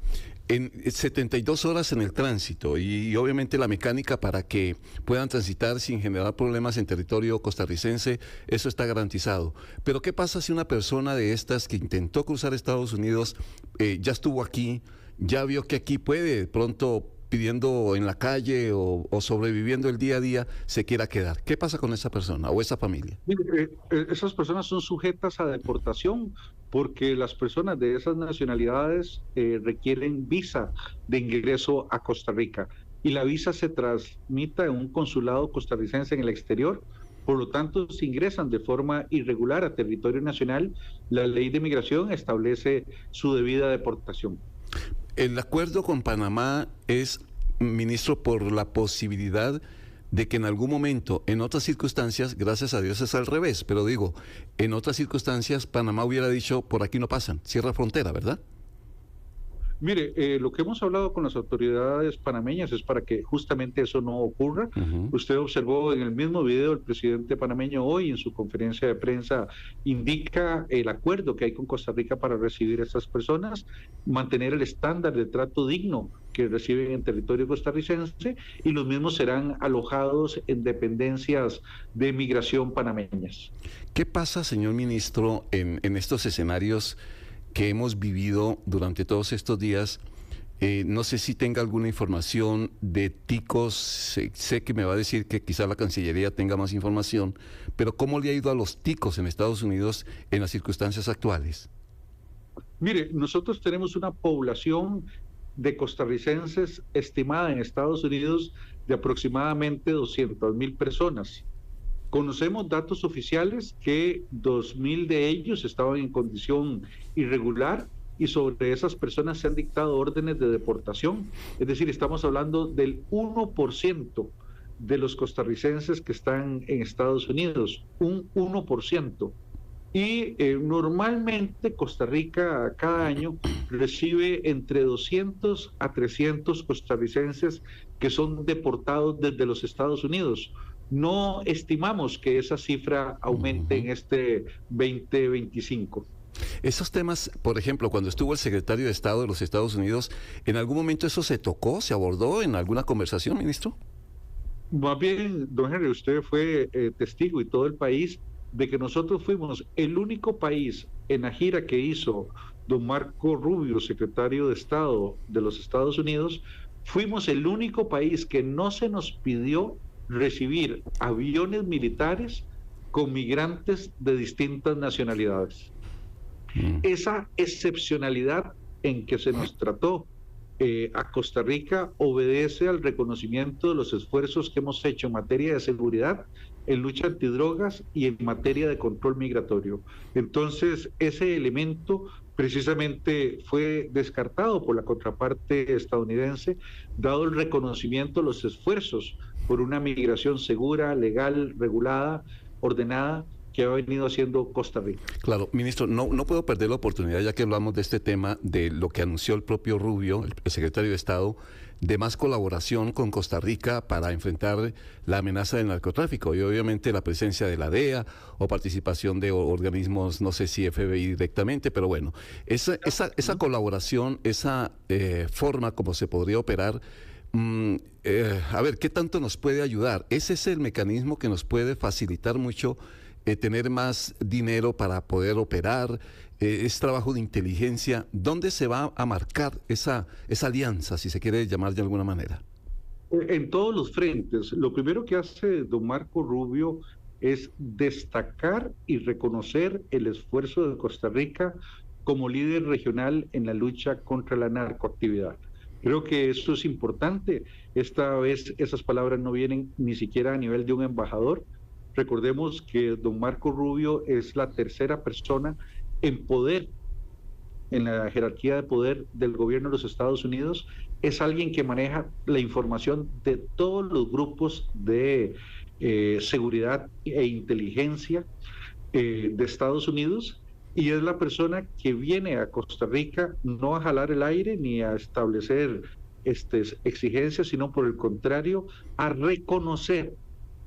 en 72 horas en el tránsito y obviamente la mecánica para que puedan transitar sin generar problemas en territorio costarricense, eso está garantizado. Pero ¿qué pasa si una persona de estas que intentó cruzar Estados Unidos ya estuvo aquí, ya vio que aquí puede de pronto pidiendo en la calle o sobreviviendo el día a día, se quiera quedar? ¿Qué pasa con esa persona o esa familia? Esas personas son sujetas a deportación porque las personas de esas nacionalidades requieren visa de ingreso a Costa Rica y la visa se transmite en un consulado costarricense en el exterior. Por lo tanto, si ingresan de forma irregular a territorio nacional, la ley de migración establece su debida deportación. El acuerdo con Panamá es, ministro, por la posibilidad de que en algún momento, en otras circunstancias, gracias a Dios es al revés, pero digo, en otras circunstancias Panamá hubiera dicho, por aquí no pasan, cierra frontera, ¿verdad? Mire, lo que hemos hablado con las autoridades panameñas es para que justamente eso no ocurra. Usted observó en el mismo video, el presidente panameño hoy en su conferencia de prensa indica el acuerdo que hay con Costa Rica para recibir a estas personas, mantener el estándar de trato digno que reciben en territorio costarricense, y los mismos serán alojados en dependencias de migración panameñas. ¿Qué pasa, señor ministro, en estos escenarios que hemos vivido durante todos estos días? No sé si tenga alguna información de ticos, sé que me va a decir que quizá la Cancillería tenga más información, pero ¿cómo le ha ido a los ticos en Estados Unidos en las circunstancias actuales? Mire, nosotros tenemos una población de costarricenses estimada en Estados Unidos de aproximadamente 200,000 personas. Conocemos datos oficiales que 2,000 de ellos estaban en condición irregular y sobre esas personas se han dictado órdenes de deportación. Es decir, estamos hablando del 1% de los costarricenses que están en Estados Unidos, un 1%. Y normalmente Costa Rica cada año recibe entre 200 a 300 costarricenses que son deportados desde los Estados Unidos. No estimamos que esa cifra aumente en este 2025. Esos temas, por ejemplo, cuando estuvo el secretario de Estado de los Estados Unidos, ¿en algún momento eso se tocó, se abordó en alguna conversación, ministro? Más bien, don Henry, usted fue testigo y todo el país de que nosotros fuimos el único país en la gira que hizo don Marco Rubio, secretario de Estado de los Estados Unidos, fuimos el único país que no se nos pidió recibir aviones militares con migrantes de distintas nacionalidades. Esa excepcionalidad en que se nos trató a Costa Rica obedece al reconocimiento de los esfuerzos que hemos hecho en materia de seguridad, en lucha antidrogas y en materia de control migratorio. Entonces, ese elemento precisamente fue descartado por la contraparte estadounidense, dado el reconocimiento de los esfuerzos por una migración segura, legal, regulada, ordenada, que ha venido haciendo Costa Rica. Claro, ministro, no puedo perder la oportunidad, ya que hablamos de este tema, de lo que anunció el propio Rubio, el secretario de Estado, de más colaboración con Costa Rica para enfrentar la amenaza del narcotráfico y obviamente la presencia de la DEA o participación de organismos, no sé si FBI directamente, pero bueno, esa colaboración, esa forma como se podría operar, a ver, ¿qué tanto nos puede ayudar? Ese es el mecanismo que nos puede facilitar mucho tener más dinero para poder operar, es trabajo de inteligencia. ¿Dónde se va a marcar esa alianza, si se quiere llamar de alguna manera? En todos los frentes. Lo primero que hace don Marco Rubio es destacar y reconocer el esfuerzo de Costa Rica como líder regional en la lucha contra la narcoactividad. Creo que eso es importante. Esta vez esas palabras no vienen ni siquiera a nivel de un embajador. Recordemos que don Marco Rubio es la tercera persona en poder, en la jerarquía de poder del gobierno de los Estados Unidos. Es alguien que maneja la información de todos los grupos de seguridad e inteligencia de Estados Unidos, y es la persona que viene a Costa Rica no a jalar el aire ni a establecer exigencias, sino por el contrario, a reconocer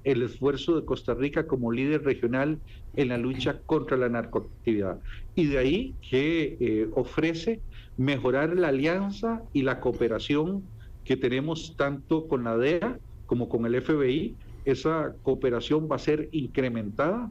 el esfuerzo de Costa Rica como líder regional en la lucha contra la narcoactividad. Y de ahí que ofrece mejorar la alianza y la cooperación que tenemos tanto con la DEA como con el FBI. Esa cooperación va a ser incrementada.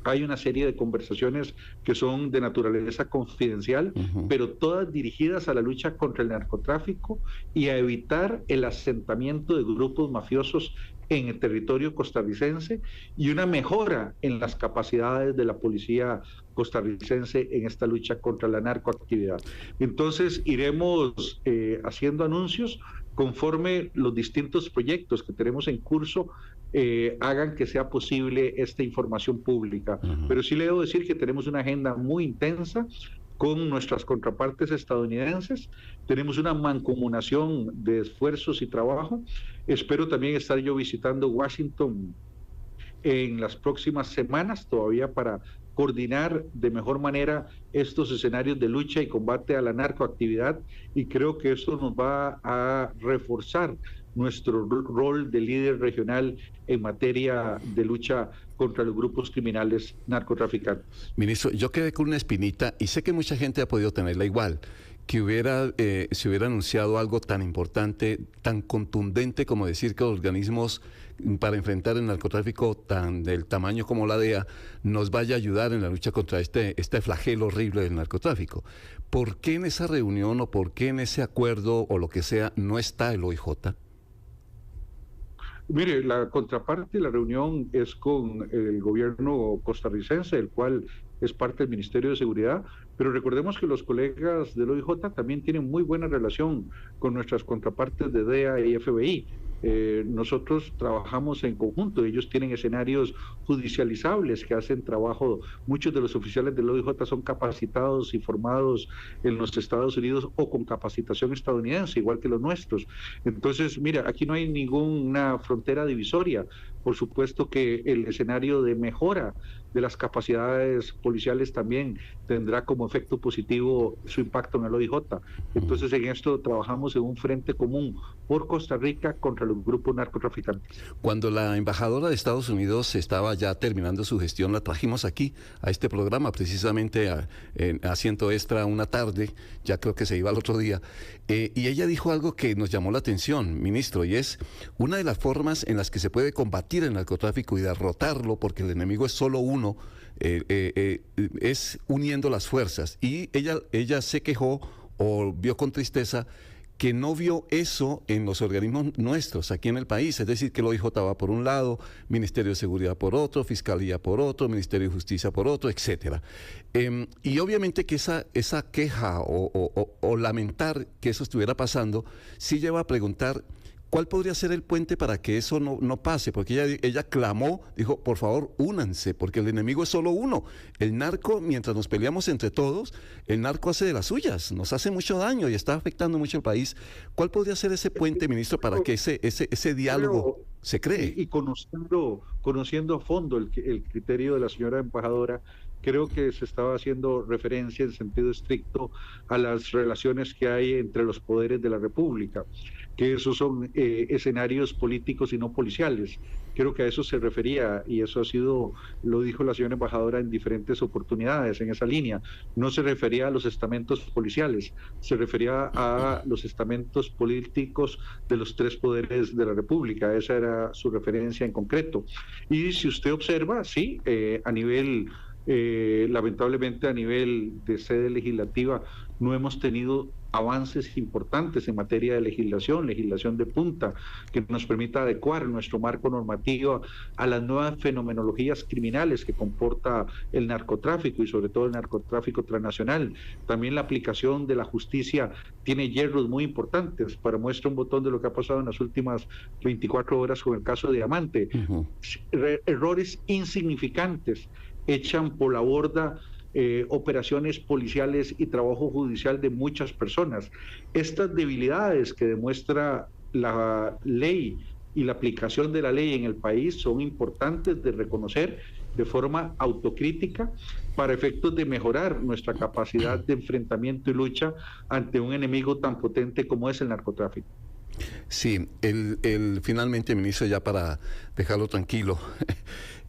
Hay una serie de conversaciones que son de naturaleza confidencial, pero todas dirigidas a la lucha contra el narcotráfico y a evitar el asentamiento de grupos mafiosos en el territorio costarricense, y una mejora en las capacidades de la policía costarricense en esta lucha contra la narcoactividad. Entonces iremos haciendo anuncios conforme los distintos proyectos que tenemos en curso hagan que sea posible esta información pública. Pero sí le debo decir que tenemos una agenda muy intensa con nuestras contrapartes estadounidenses. Tenemos una mancomunación de esfuerzos y trabajo. Espero también estar yo visitando Washington en las próximas semanas, todavía para coordinar de mejor manera estos escenarios de lucha y combate a la narcoactividad, y creo que esto nos va a reforzar nuestro rol de líder regional en materia de lucha contra los grupos criminales narcotraficantes. Ministro, yo quedé con una espinita y sé que mucha gente ha podido tenerla igual, que se hubiera anunciado algo tan importante, tan contundente como decir que los organismos para enfrentar el narcotráfico del tamaño como la DEA nos vaya a ayudar en la lucha contra este flagelo horrible del narcotráfico. ¿Por qué en esa reunión o por qué en ese acuerdo o lo que sea no está el OIJ? Mire, la contraparte de la reunión es con el gobierno costarricense, el cual es parte del Ministerio de Seguridad, pero recordemos que los colegas del OIJ también tienen muy buena relación con nuestras contrapartes de DEA y FBI. Nosotros trabajamos en conjunto, ellos tienen escenarios judicializables que hacen trabajo, muchos de los oficiales del OIJ son capacitados y formados en los Estados Unidos o con capacitación estadounidense, igual que los nuestros. Entonces, mira, aquí no hay ninguna frontera divisoria, Por supuesto que el escenario de mejora de las capacidades policiales también tendrá como efecto positivo su impacto en el OIJ. Entonces, en esto trabajamos en un frente común por Costa Rica contra los grupos narcotraficantes. Cuando la embajadora de Estados Unidos estaba ya terminando su gestión, la trajimos aquí a este programa, precisamente en Asiento Extra una tarde, ya creo que se iba al otro día, y ella dijo algo que nos llamó la atención, ministro, y es una de las formas en las que se puede combatir el narcotráfico y derrotarlo, porque el enemigo es solo uno, es uniendo las fuerzas. Y ella se quejó o vio con tristeza que no vio eso en los organismos nuestros aquí en el país, es decir, que el OIJ va por un lado, Ministerio de Seguridad por otro, Fiscalía por otro, Ministerio de Justicia por otro, etcétera. Y obviamente que esa queja o lamentar que eso estuviera pasando, sí lleva a preguntar ¿cuál podría ser el puente para que eso no pase? Porque ella clamó, dijo, por favor, únanse, porque el enemigo es solo uno. El narco, mientras nos peleamos entre todos, el narco hace de las suyas, nos hace mucho daño y está afectando mucho al país. ¿Cuál podría ser ese puente, ministro, para que ese diálogo se cree? Y conociendo a fondo el criterio de la señora embajadora, creo que se estaba haciendo referencia en sentido estricto a las relaciones que hay entre los poderes de la República, que esos son escenarios políticos y no policiales. Creo que a eso se refería, y eso lo dijo la señora embajadora en diferentes oportunidades en esa línea. No se refería a los estamentos policiales, se refería a los estamentos políticos de los tres poderes de la República. Esa era su referencia en concreto. Y si usted observa, sí, a nivel... lamentablemente a nivel de sede legislativa no hemos tenido avances importantes en materia de legislación de punta, que nos permita adecuar nuestro marco normativo a las nuevas fenomenologías criminales que comporta el narcotráfico y sobre todo el narcotráfico transnacional. También la aplicación de la justicia tiene hierros muy importantes. Para muestra un botón de lo que ha pasado en las últimas 24 horas con el caso de Diamante. Errores insignificantes echan por la borda operaciones policiales y trabajo judicial de muchas personas. Estas debilidades que demuestra la ley y la aplicación de la ley en el país son importantes de reconocer de forma autocrítica para efectos de mejorar nuestra capacidad de enfrentamiento y lucha ante un enemigo tan potente como es el narcotráfico. Sí, finalmente, ministro, ya para dejarlo tranquilo,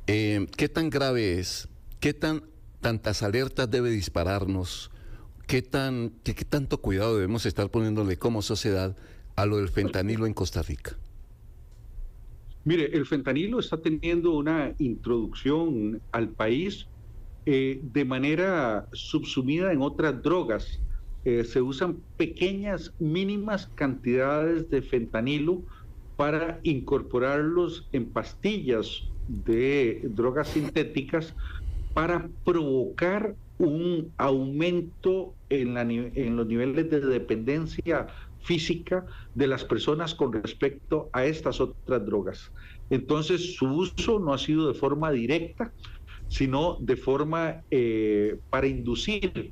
¿qué tan grave es? ¿Tantas alertas debe dispararnos? ¿Qué tanto cuidado debemos estar poniéndole como sociedad a lo del fentanilo en Costa Rica? Mire, el fentanilo está teniendo una introducción al país de manera subsumida en otras drogas. Se usan pequeñas, mínimas cantidades de fentanilo para incorporarlos en pastillas de drogas sintéticas para provocar un aumento en los niveles de dependencia física de las personas con respecto a estas otras drogas. Entonces, su uso no ha sido de forma directa, sino de forma para inducir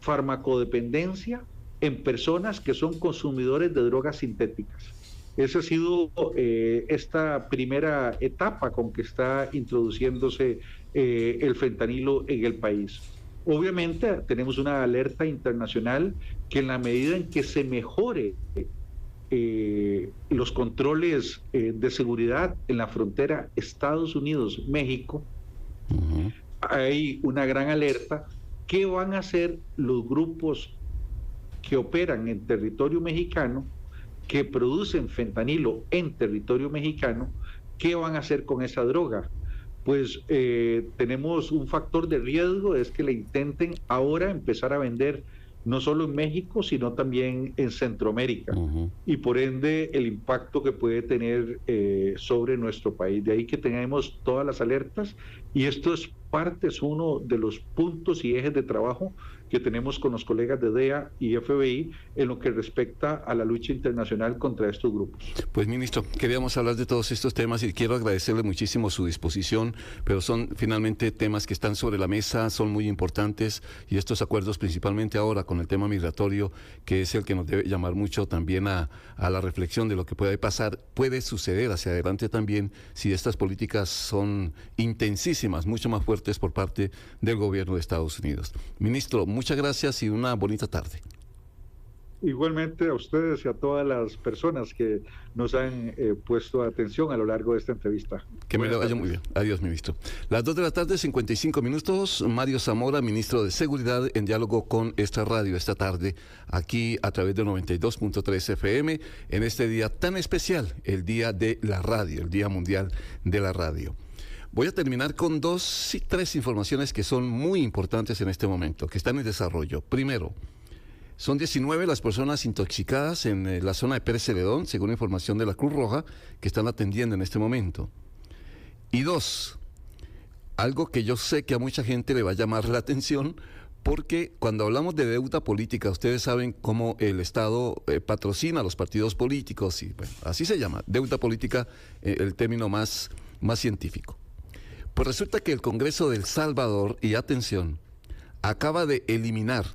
farmacodependencia en personas que son consumidores de drogas sintéticas. Esa ha sido esta primera etapa con que está introduciéndose el fentanilo en el país. Obviamente tenemos una alerta internacional que en la medida en que se mejore los controles de seguridad en la frontera Estados Unidos-México, hay una gran alerta. ¿Qué van a hacer los grupos que operan en territorio mexicano, que producen fentanilo en territorio mexicano? ¿Qué van a hacer con esa droga? Pues tenemos un factor de riesgo, es que le intenten ahora empezar a vender no solo en México, sino también en Centroamérica, y por ende el impacto que puede tener sobre nuestro país. De ahí que tenemos todas las alertas, y esto es parte, es uno de los puntos y ejes de trabajo que tenemos con los colegas de DEA y FBI en lo que respecta a la lucha internacional contra estos grupos. Pues, ministro, queríamos hablar de todos estos temas y quiero agradecerle muchísimo su disposición, pero son finalmente temas que están sobre la mesa, son muy importantes, y estos acuerdos, principalmente ahora con el tema migratorio, que es el que nos debe llamar mucho también a la reflexión de lo que puede pasar, puede suceder hacia adelante también si estas políticas son intensísimas, mucho más fuertes por parte del gobierno de Estados Unidos. Ministro, muchas gracias y una bonita tarde. Igualmente a ustedes y a todas las personas que nos han puesto atención a lo largo de esta entrevista. Que me lo vaya muy bien. Adiós, ministro. Las 2 de la tarde, 55 minutos. Mario Zamora, ministro de Seguridad, en diálogo con esta radio esta tarde, aquí a través de 92.3 FM, en este día tan especial, el Día de la Radio, el Día Mundial de la Radio. Voy a terminar con 3 informaciones que son muy importantes en este momento, que están en desarrollo. Primero, son 19 las personas intoxicadas en la zona de Pérez Celedón, según información de la Cruz Roja, que están atendiendo en este momento. Y 2, algo que yo sé que a mucha gente le va a llamar la atención, porque cuando hablamos de deuda política, ustedes saben cómo el Estado patrocina a los partidos políticos, y bueno, así se llama, deuda política, el término más científico. Pues resulta que el Congreso de El Salvador, y atención, acaba de eliminar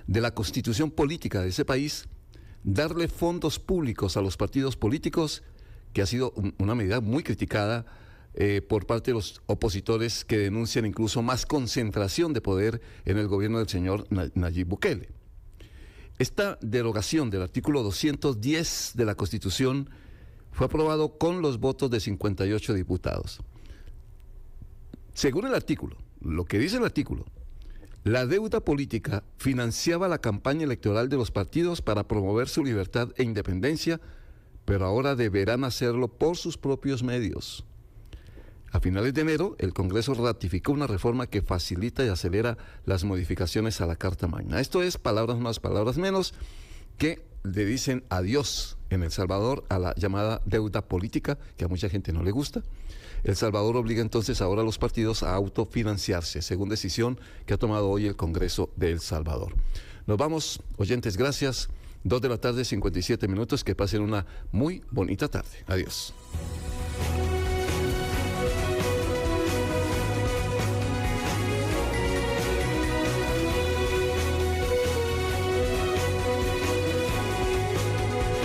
de la constitución política de ese país darle fondos públicos a los partidos políticos, que ha sido una medida muy criticada por parte de los opositores, que denuncian incluso más concentración de poder en el gobierno del señor Nayib Bukele. Esta derogación del artículo 210 de la Constitución fue aprobado con los votos de 58 diputados. Según el artículo, lo que dice el artículo, la deuda política financiaba la campaña electoral de los partidos para promover su libertad e independencia, pero ahora deberán hacerlo por sus propios medios. A finales de enero, el Congreso ratificó una reforma que facilita y acelera las modificaciones a la Carta Magna. Esto es, palabras más, palabras menos, que le dicen adiós en El Salvador a la llamada deuda política, que a mucha gente no le gusta. El Salvador obliga entonces ahora a los partidos a autofinanciarse, según decisión que ha tomado hoy el Congreso de El Salvador. Nos vamos, oyentes, gracias. 2 de la tarde, 57 minutos. Que pasen una muy bonita tarde. Adiós.